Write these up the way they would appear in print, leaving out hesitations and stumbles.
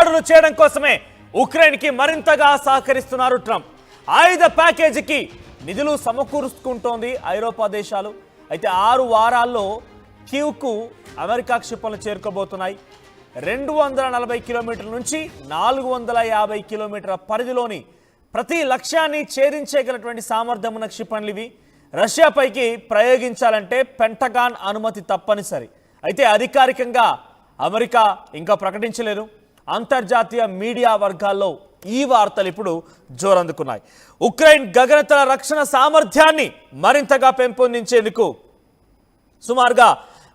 దాడులు చేయడం కోసమే ఉక్రెయిన్కి మరింతగా సహకరిస్తున్నారు ట్రంప్. ఆయుధ ప్యాకేజీకి నిధులు సమకూర్చుకుంటోంది ఐరోపా దేశాలు. అయితే 6 వారాల్లో కీవ్కు అమెరికా క్షిపణులు చేరుకోబోతున్నాయి. 240 కిలోమీటర్ల నుంచి 450 కిలోమీటర్ల పరిధిలోని ప్రతి లక్ష్యాన్ని ఛేదించగలటువంటి సామర్థ్యం ఉన్న క్షిపణులు ఇవి. రష్యాపైకి ప్రయోగించాలంటే పెంటగాన్ అనుమతి తప్పనిసరి. అయితే అధికారికంగా అమెరికా ఇంకా ప్రకటించలేదు. అంతర్జాతీయ మీడియా వర్గాల్లో ఈ వార్తలు ఇప్పుడు జోరందుకున్నాయి. ఉక్రెయిన్ గగనతల రక్షణ సామర్థ్యాన్ని మరింతగా పెంపొందించేందుకు సుమారుగా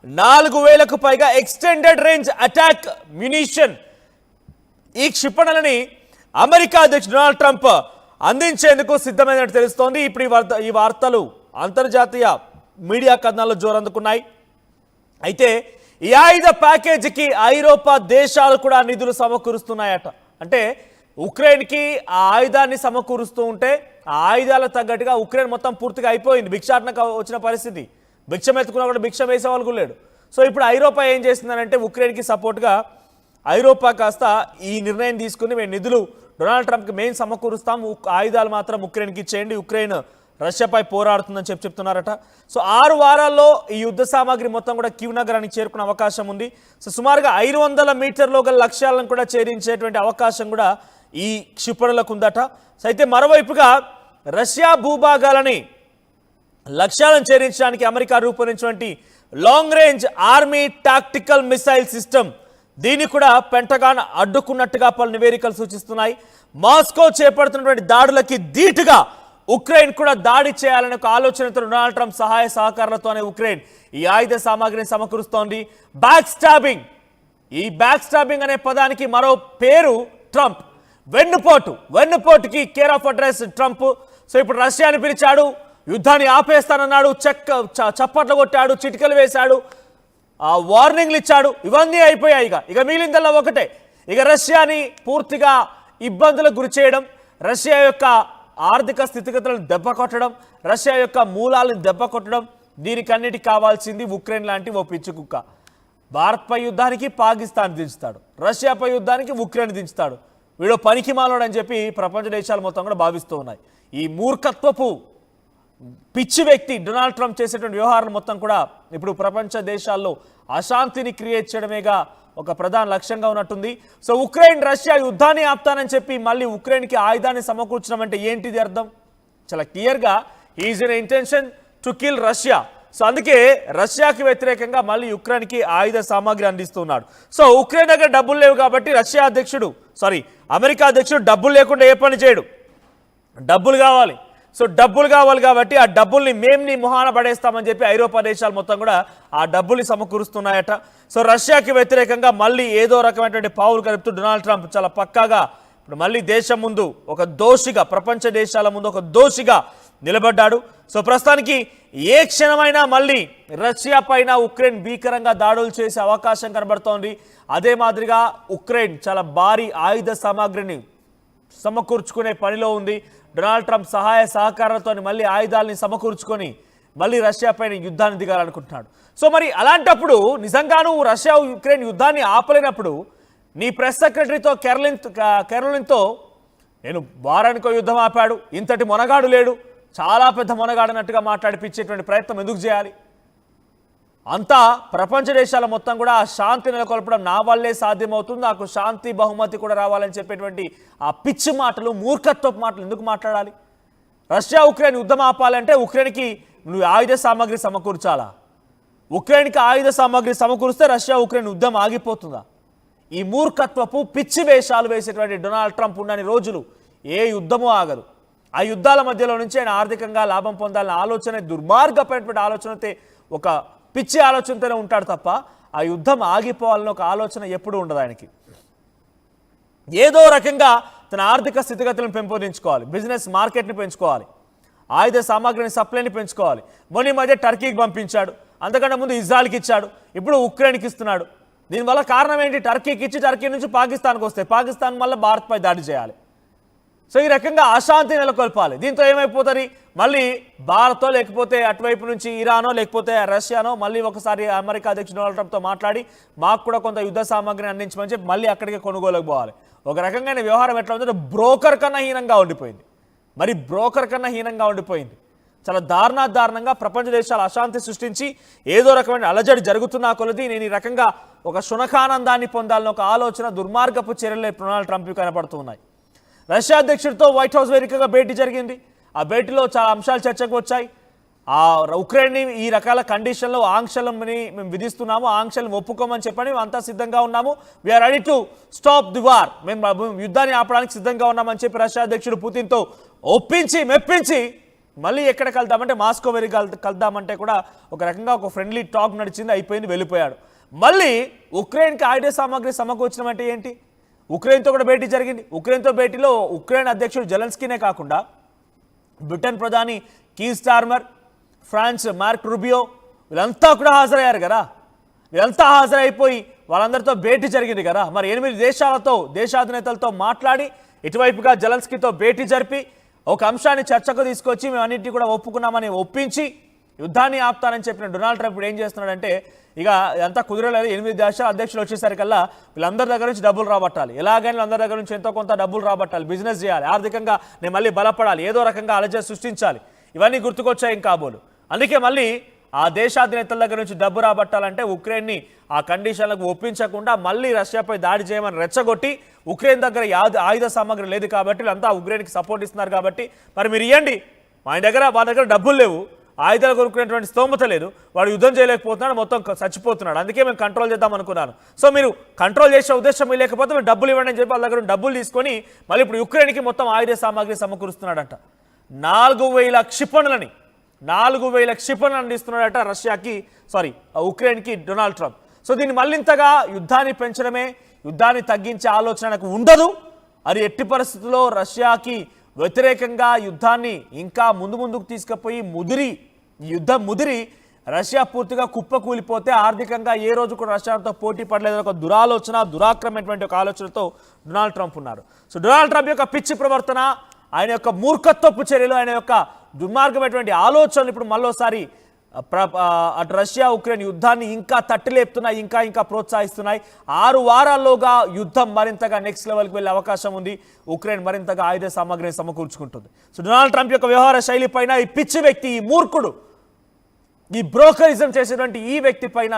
4000కు పైగా ఎక్స్టెండెడ్ రేంజ్ అటాక్ మ్యునిషన్ ఈ క్షిపణులని అమెరికా అధ్యక్షుడు డొనాల్డ్ ట్రంప్ అందించేందుకు సిద్ధమైనట్టు తెలుస్తోంది. ఇప్పుడు ఈ వార్తలు అంతర్జాతీయ మీడియా కథనాల్లో జోరందుకున్నాయి. అయితే ఈ ఆయుధ ప్యాకేజీకి ఐరోపా దేశాలు కూడా నిధులు సమకూరుస్తున్నాయట. అంటే ఉక్రెయిన్కి ఆ ఆయుధాన్ని సమకూరుస్తూ ఉంటే ఆ ఆయుధాలకు తగ్గట్టుగా ఉక్రెయిన్ మొత్తం పూర్తిగా అయిపోయింది. భిక్షాటనకు వచ్చిన పరిస్థితి. భిక్షం ఎత్తుకున్నా కూడా భిక్షం వేసే వాళ్ళు లేడు. సో ఇప్పుడు ఐరోపా ఏం చేస్తుందంటే ఉక్రెయిన్కి సపోర్ట్గా ఐరోపా కాస్త ఈ నిర్ణయం తీసుకుని మేము నిధులు డొనాల్డ్ ట్రంప్కి మేము సమకూరుస్తాం, ఆయుధాలు మాత్రం ఉక్రెయిన్కి ఇచ్చేయండి, ఉక్రెయిన్ రష్యాపై పోరాడుతుందని చెప్తున్నారట. సో 6 వారాల్లో ఈ యుద్ధ సామాగ్రి మొత్తం కూడా కీవ్ నగరానికి చేరుకునే అవకాశం ఉంది. సో సుమారుగా 500 మీటర్లో గల లక్ష్యాలను కూడా ఛేదించేటువంటి అవకాశం కూడా ఈ క్షిపణులకు ఉందట. సో అయితే మరోవైపుగా రష్యా భూభాగాలని లక్ష్యాలను ఛేదించడానికి అమెరికా రూపొందించినటువంటి long range army tactical missile system దీన్ని కూడా పెంటగాన్ అడ్డుకున్నట్టుగా పలు నివేదికలు సూచిస్తున్నాయి. మాస్కో చేపడుతున్నటువంటి దాడులకి ధీటుగా ఉక్రెయిన్ కూడా దాడి చేయాలనే ఒక ఆలోచనతో డొనాల్డ్ ట్రంప్ సహాయ సహకారాలతోనే ఉక్రెయిన్ ఈ ఆయుధ సామాగ్రిని సమకూరుస్తోంది. బ్యాక్ స్టాబింగ్, ఈ బ్యాక్ స్టాబింగ్ అనే పదానికి మరో పేరు ట్రంప్. వెన్నుపోటుకి care of address Trump. So ఇప్పుడు రష్యాని పిలిచాడు, యుద్ధాన్ని ఆపేస్తానన్నాడు, చప్పట్లు కొట్టాడు, చిటికలు వేశాడు, వార్నింగ్లు ఇచ్చాడు. ఇవన్నీ అయిపోయాయి. ఇక మిగిలిందల్లా ఒకటే, ఇక రష్యాని పూర్తిగా ఇబ్బందులకు గురి చేయడం, రష్యా యొక్క ఆర్థిక స్థితిగతులను దెబ్బ కొట్టడం, రష్యా యొక్క మూలాలను దెబ్బ కొట్టడం. దీనికన్నిటికి కావాల్సింది ఉక్రెయిన్ లాంటి ఓ పిచ్చి కుక్క. భారత్పై యుద్ధానికి పాకిస్తాన్ దించుతాడు, రష్యాపై యుద్ధానికి ఉక్రెయిన్ దించుతాడు. వీడు పనికి మాలోడు అని చెప్పి ప్రపంచ దేశాలు మొత్తం కూడా భావిస్తూ ఉన్నాయి. ఈ మూర్ఖత్వపు పిచ్చి వ్యక్తి డొనాల్డ్ ట్రంప్ చేసేటువంటి వ్యవహారాలు మొత్తం కూడా ఇప్పుడు ప్రపంచ దేశాల్లో అశాంతిని క్రియేట్ చేయడమేగా ఒక ప్రధాన లక్ష్యంగా ఉన్నట్టుంది. సో ఉక్రెయిన్ రష్యా యుద్ధాన్ని ఆపుతానని చెప్పి మళ్ళీ ఉక్రెయిన్కి ఆయుధాన్ని సమకూర్చడం అంటే ఏంటిది అర్థం? చాలా క్లియర్గా is an intention to kill Russia. So అందుకే రష్యాకి వ్యతిరేకంగా మళ్ళీ ఉక్రెయిన్కి ఆయుధ సామాగ్రి అందిస్తున్నాడు. సో ఉక్రెయిన్ దగ్గర డబ్బులు లేవు కాబట్టి అమెరికా అధ్యక్షుడు డబ్బులు లేకుండా ఏ పని చేయడు. డబ్బులు కావాలి. సో డబ్బులు కావాలి కాబట్టి ఆ డబ్బుల్ని నీ మొహాన పడేస్తామని చెప్పి ఐరోపా దేశాలు మొత్తం కూడా ఆ డబ్బుల్ని సమకూరుస్తున్నాయట. సో రష్యాకి వ్యతిరేకంగా మళ్ళీ ఏదో రకమైనటువంటి పావులు కలుపుతూ డొనాల్డ్ ట్రంప్ చాలా పక్కాగా ఇప్పుడు మళ్ళీ దేశం ముందు ఒక దోషిగా, ప్రపంచ దేశాల ముందు ఒక దోషిగా నిలబడ్డాడు. సో ప్రస్తుతానికి ఏ క్షణమైనా మళ్ళీ రష్యా పైన ఉక్రెయిన్ భీకరంగా దాడులు చేసే అవకాశం కనబడుతోంది. అదే మాదిరిగా ఉక్రెయిన్ చాలా భారీ ఆయుధ సామాగ్రిని సమకూర్చుకునే పనిలో ఉంది. డొనాల్డ్ ట్రంప్ సహాయ సహకారాలతో మళ్ళీ ఆయుధాలని సమకూర్చుకొని మళ్ళీ రష్యా పైన యుద్ధాన్ని దిగాలనుకుంటున్నాడు. సో మరి అలాంటప్పుడు నిజంగాను రష్యా ఉక్రెయిన్ యుద్ధాన్ని ఆపలేనప్పుడు నీ ప్రెస్ సెక్రటరీతో కెరోలిన్తో నేను వారానికో యుద్ధం ఆపాడు, ఇంతటి మొనగాడు లేడు, చాలా పెద్ద మొనగాడనట్టుగా మాట్లాడిపించేటువంటి ప్రయత్నం ఎందుకు చేయాలి? అంతా ప్రపంచ దేశాల మొత్తం కూడా ఆ శాంతి నెలకొల్పడం నా వల్లే సాధ్యమవుతుంది, నాకు శాంతి బహుమతి కూడా రావాలని చెప్పేటువంటి ఆ పిచ్చి మాటలు, మూర్ఖత్వపు మాటలు ఎందుకు మాట్లాడాలి? రష్యా ఉక్రెయిన్ యుద్ధం ఆపాలంటే ఉక్రెయిన్కి నువ్వు ఆయుధ సామాగ్రి సమకూర్చాలా? ఉక్రెయిన్కి ఆయుధ సామాగ్రి సమకూరిస్తే రష్యా ఉక్రెయిన్ యుద్ధం ఆగిపోతుందా? ఈ మూర్ఖత్వపు పిచ్చి వేషాలు వేసేటువంటి డొనాల్డ్ ట్రంప్ ఉన్నన్ని రోజులు ఏ యుద్ధమూ ఆగదు. ఆ యుద్ధాల మధ్యలో నుంచి ఆయన ఆర్థికంగా లాభం పొందాలనే ఆలోచన, దుర్మార్గమైనటువంటి ఆలోచనతో, ఒక పిచ్చి ఆలోచనతోనే ఉంటాడు తప్ప ఆ యుద్ధం ఆగిపోవాలని ఒక ఆలోచన ఎప్పుడూ ఉండదు ఆయనకి. ఏదో రకంగా తన ఆర్థిక స్థితిగతులను పెంపొందించుకోవాలి, బిజినెస్ మార్కెట్ని పెంచుకోవాలి, ఆయుధ సామాగ్రిని సప్లైని పెంచుకోవాలి. మొన్న మధ్య టర్కీకి పంపించాడు, అంతకంటే ముందు ఇజ్రాయెల్కి ఇచ్చాడు, ఇప్పుడు ఉక్రెయిన్కి ఇస్తున్నాడు. దీనివల్ల కారణం ఏంటి? టర్కీకి ఇచ్చి టర్కీ నుంచి పాకిస్తాన్కి వస్తే పాకిస్తాన్ మళ్ళీ భారత్పై దాడి చేయాలి. సో ఈ రకంగా అశాంతి నెలకొల్పాలి. దీంతో ఏమైపోతుంది, మళ్ళీ భారతో లేకపోతే అటువైపు నుంచి ఇరానో లేకపోతే రష్యానో మళ్ళీ ఒకసారి అమెరికా అధ్యక్షుడు డొనాల్డ్ ట్రంప్తో మాట్లాడి మాకు కూడా కొంత యుద్ధ సామాగ్రిని అందించమని చెప్పి మళ్ళీ అక్కడికి కొనుగోలుకు పోవాలి. ఒక రకంగా వ్యవహారం ఎట్లా ఉందంటే బ్రోకర్ కన్నా హీనంగా ఉండిపోయింది. మరి బ్రోకర్ కన్నా హీనంగా ఉండిపోయింది. చాలా దారుణంగా ప్రపంచ దేశాలు అశాంతి సృష్టించి ఏదో రకమైన అలజడి జరుగుతున్నా కొలది నేను ఈ రకంగా ఒక శునకానందాన్ని పొందాలని ఒక ఆలోచన దుర్మార్గపు చర్యలే డొనాల్డ్ ట్రంప్ కనపడుతున్నాయి. రష్యా అధ్యక్షుడితో వైట్ హౌస్ వేదికగా భేటీ జరిగింది. ఆ భేటీలో చాలా అంశాలు చర్చకు వచ్చాయి. ఆ ఉక్రెయిన్ని ఈ రకాల కండిషన్లో ఆంక్షలని మేము విధిస్తున్నాము, ఆంక్షలను ఒప్పుకోమని చెప్పని అంతా సిద్ధంగా ఉన్నాము, we are ready to stop the war, మేము యుద్ధాన్ని ఆపడానికి సిద్ధంగా ఉన్నామని చెప్పి రష్యా అధ్యక్షుడు పుతిన్తో ఒప్పించి మెప్పించి మళ్ళీ ఎక్కడ కలుద్దామంటే మాస్కో వెరీ కలుద్దామంటే కూడా ఒక రకంగా ఒక ఫ్రెండ్లీ టాక్ నడిచింది, అయిపోయింది, వెళ్ళిపోయాడు. మళ్ళీ ఉక్రెయిన్కి ఆయుధ సామాగ్రి సమకూర్చడం అంటే ఏంటి, ఉక్రెయిన్తో కూడా భేటీ జరిగింది. ఉక్రెయిన్తో భేటీలో ఉక్రెయిన్ అధ్యక్షుడు జెలెన్స్కీనే కాకుండా బ్రిటన్ ప్రధాని Keir Starmer, France Marco Rubio వీళ్ళంతా కూడా హాజరయ్యారు కదా. వీళ్ళంతా హాజరైపోయి వాళ్ళందరితో భేటీ జరిగింది కదా. మరి 8 దేశాలతో దేశాధినేతలతో మాట్లాడి ఇటువైపుగా జెలెన్స్కీతో భేటీ జరిపి ఒక అంశాన్ని చర్చకు తీసుకొచ్చి మేము అన్నింటినీ కూడా ఒప్పుకున్నామని ఒప్పించి యుద్ధాన్ని ఆపుతానని చెప్పిన డొనాల్డ్ ట్రంప్ ఇప్పుడు ఏం చేస్తున్నాడంటే ఇక అంతా కుదరలేదు. 8 దేశాల అధ్యక్షులు వచ్చేసరికల్లా వీళ్ళందరి దగ్గర నుంచి డబ్బులు రాబట్టాలి, ఎలాగైనా వీళ్ళందరి దగ్గర నుంచి ఎంతో కొంత డబ్బులు రాబట్టాలి, బిజినెస్ చేయాలి, ఆర్థికంగా నేను మళ్ళీ బలపడాలి, ఏదో రకంగా అలజడి సృష్టించాలి, ఇవన్నీ గుర్తుకొచ్చాయి ఇంకా కాబోలు. అందుకే మళ్ళీ ఆ దేశాధినేతల దగ్గర నుంచి డబ్బు రాబట్టాలంటే ఉక్రెయిన్ని ఆ కండిషన్లకు ఒప్పించకుండా మళ్ళీ రష్యాపై దాడి చేయమని రెచ్చగొట్టి ఉక్రెయిన్ దగ్గర ఆయుధ సామాగ్రి లేదు కాబట్టి వీళ్ళంతా ఉక్రెయిన్కి సపోర్ట్ ఇస్తున్నారు కాబట్టి మరి మీరు ఇవ్వండి, వాళ్ళ దగ్గర డబ్బులు లేవు, ఆయుధాలు కొనుక్కునేటువంటి స్తోమత లేదు, వాడు యుద్ధం చేయలేకపోతున్నాడు, మొత్తం చచ్చిపోతున్నాడు, అందుకే మేము కంట్రోల్ చేద్దాం అనుకున్నాను. సో మీరు కంట్రోల్ చేసే ఉద్దేశం లేకపోతే మీరు డబ్బులు ఇవ్వండి అని చెప్పి వాళ్ళ దగ్గర డబ్బులు తీసుకొని మళ్ళీ ఇప్పుడు ఉక్రెయిన్కి మొత్తం ఆయుధ సామాగ్రి సమకూరుస్తున్నాడంట. 4,000 క్షిపణులను అందిస్తున్నాడట ఉక్రెయిన్కి డొనాల్డ్ ట్రంప్. సో దీన్ని మళ్ళింతగా యుద్ధాన్ని పెంచడమే, యుద్ధాన్ని తగ్గించే ఆలోచన నాకు ఉండదు. అది ఎట్టి పరిస్థితుల్లో రష్యాకి వ్యతిరేకంగా యుద్ధాన్ని ఇంకా ముందుకు తీసుకుపోయి యుద్ధం ముదిరి రష్యా పూర్తిగా కుప్పకూలిపోతే ఆర్థికంగా ఏ రోజు కూడా రష్యాతో పోటీ పడలేదని ఒక దురాక్రమైనటువంటి ఒక ఆలోచనతో డొనాల్డ్ ట్రంప్ ఉన్నారు. సో డొనాల్డ్ ట్రంప్ యొక్క పిచ్చి ప్రవర్తన, ఆయన యొక్క మూర్ఖత్వపు చర్యలు, ఆయన యొక్క దుర్మార్గమైనటువంటి ఆలోచనలు ఇప్పుడు మళ్ళోసారి అటు రష్యా ఉక్రెయిన్ యుద్ధాన్ని ఇంకా తట్టిలేపుతున్నాయి, ఇంకా ప్రోత్సహిస్తున్నాయి. 6 వారాల్లోగా యుద్ధం మరింతగా నెక్స్ట్ లెవెల్కి వెళ్ళే అవకాశం ఉంది. ఉక్రెయిన్ మరింతగా ఆయుధ సామాగ్రిని సమకూర్చుకుంటుంది. సో డొనాల్డ్ ట్రంప్ యొక్క వ్యవహార శైలి పైన ఈ పిచ్చి వ్యక్తి, ఈ మూర్ఖుడు, ఈ బ్రోకరిజం చేసేటువంటి ఈ వ్యక్తి పైన